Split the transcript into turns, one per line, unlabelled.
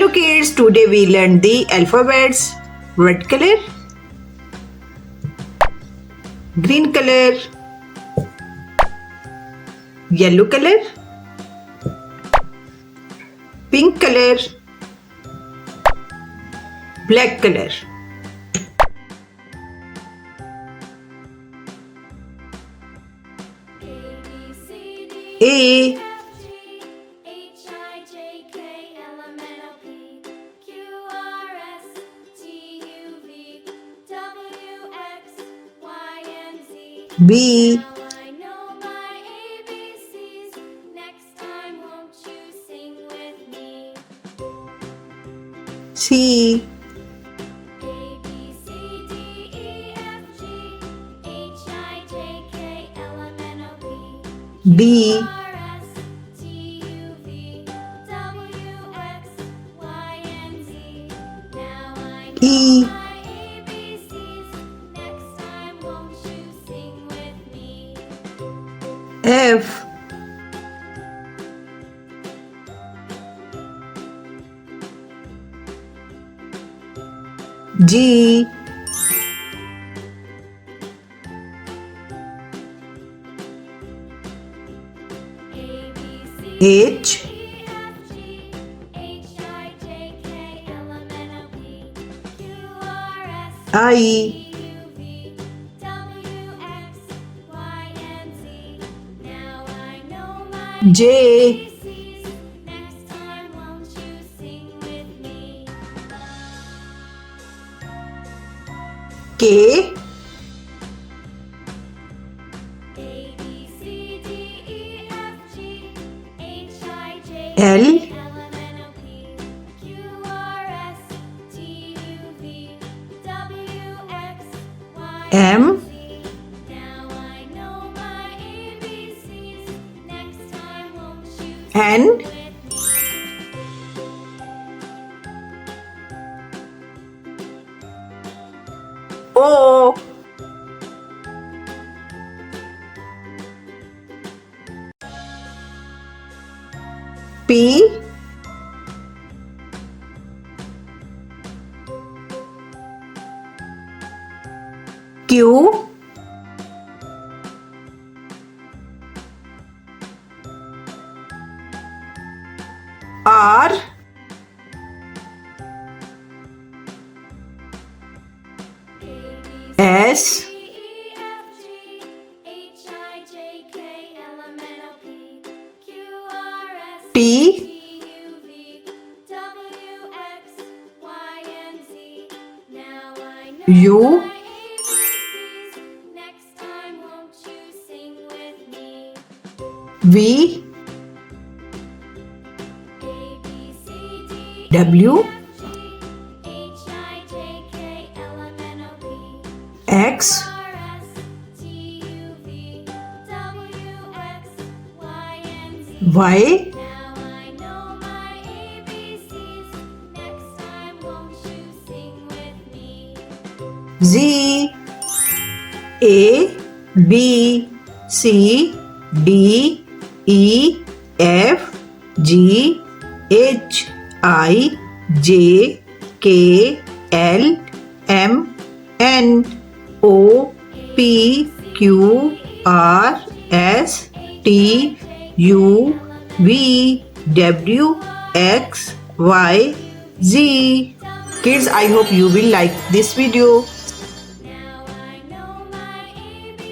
Hello kids, today we learned the alphabets. Red color, green color, yellow color, pink color, black color. A, B, C, D, E, F, G, H, I, J, K, L, M, N, O, P, Q, R, S, T, U, V, W, X, Y, Z, A, B, C, D, E, F, G, H, I, J, K, L, M, N, O, P, Q, R, S, T, U, V, W, X, Y, Z. Kids, I hope you will like this video.